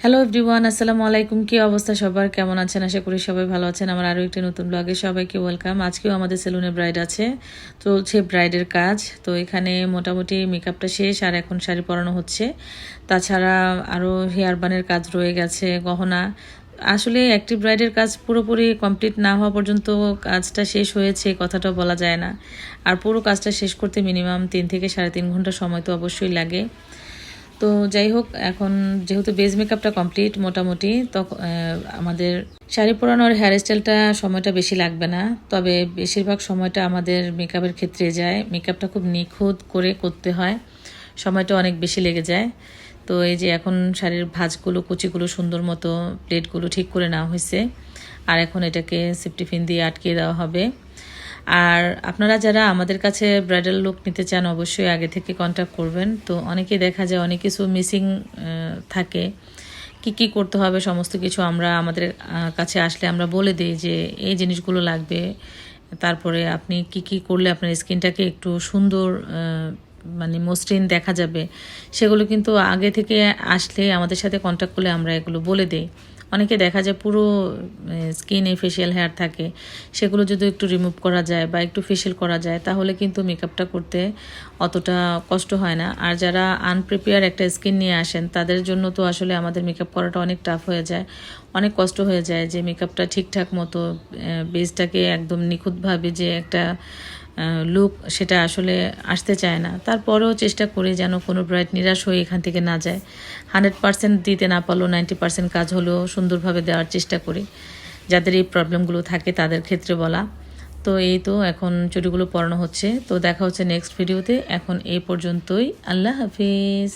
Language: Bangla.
হ্যালো এভরিওয়ান, আসসালামু আলাইকুম। কি অবস্থা সবার, কেমন আছেন? আশা করি সবাই ভালো আছেন। আমার আরও একটি নতুন ব্লগে সবাইকে ওয়েলকাম। আজকেও আমাদের সেলুনে ব্রাইড আছে, চলছে ব্রাইডের কাজ। তো এখানে মোটামুটি মেকআপটা শেষ, আর এখন শাড়ি পরানো হচ্ছে। তাছাড়া আরও হেয়ার বানের কাজ রয়ে গেছে, গহনা। আসলে একটি ব্রাইডের কাজ পুরোপুরি কমপ্লিট না হওয়া পর্যন্ত কাজটা শেষ হয়েছে কথাটাও বলা যায় না। আর পুরো কাজটা শেষ করতে মিনিমাম 3 থেকে 3.5 ঘন্টা সময় তো অবশ্যই লাগে। তো যাই হোক, এখন যেহেতু বেস মেকআপটা কমপ্লিট মোটামুটি, তখন আমাদের শাড়ি পরানোর হেয়ার স্টাইলটা সময়টা বেশি লাগবে না। তবে বেশিরভাগ সময়টা আমাদের মেকআপের ক্ষেত্রে যায়। মেকআপটা খুব নিখুঁত করে করতে হয়, সময়টা অনেক বেশি লেগে যায়। তো এই যে এখন শাড়ির ভাঁজগুলো, কুচিগুলো সুন্দর মতো প্লেটগুলো ঠিক করে নেওয়া হয়েছে, আর এখন এটাকে সেফটি পিন দিয়ে আটকে দেওয়া হবে। আর আপনারা যারা আমাদের কাছে ব্রাইডাল লুক নিতে চান অবশ্যই আগে থেকে কন্ট্যাক্ট করবেন। তো অনেকে দেখা যায় অনেক কিছু মিসিং থাকে, কি করতে হবে সমস্ত কিছু আমরা আমাদের কাছে আসলে আমরা বলে দিই যে এই জিনিসগুলো লাগবে। তারপরে আপনি কি করলে আপনার স্কিনটাকে একটু সুন্দর মানে মসৃণ দেখা যাবে, সেগুলো কিন্তু আগে থেকে আসলে আমাদের সাথে কন্ট্যাক্ট করলে আমরা এগুলো বলে দিই। অনেকে দেখা যায় পুরো স্কিনে ফেশিয়াল হেয়ার থাকে, সেগুলো যদি একটু রিমুভ করা যায় বা একটু ফেশিয়াল করা যায় তাহলে কিন্তু মেকআপটা করতে অতটা কষ্ট হয় না। আর যারা আনপ্রিপেয়ার একটা স্কিন নিয়ে আসেন তাদের জন্য তো আসলে আমাদের মেকআপ করাটা অনেক টাফ হয়ে যায়, অনেক কষ্ট হয়ে যায় যে মেকআপটা ঠিকঠাক মতো বেসটাকে একদম নিখুঁতভাবে যে একটা লুক সেটা আসলে আসতে চায় না। তারপরেও চেষ্টা করি যেন কোনো ব্রাইড নিরাশ হয়ে এখান থেকে না যায়। 100% দিতে না পারলেও 90% কাজ হলেও সুন্দরভাবে দেওয়ার চেষ্টা করি। যাদের এই প্রবলেমগুলো থাকে তাদের ক্ষেত্রে বলা। তো এই তো এখন চুড়িগুলো পরানো হচ্ছে। তো দেখা হচ্ছে নেক্সট ভিডিওতে। এখন এই পর্যন্তই। আল্লাহ হাফিজ।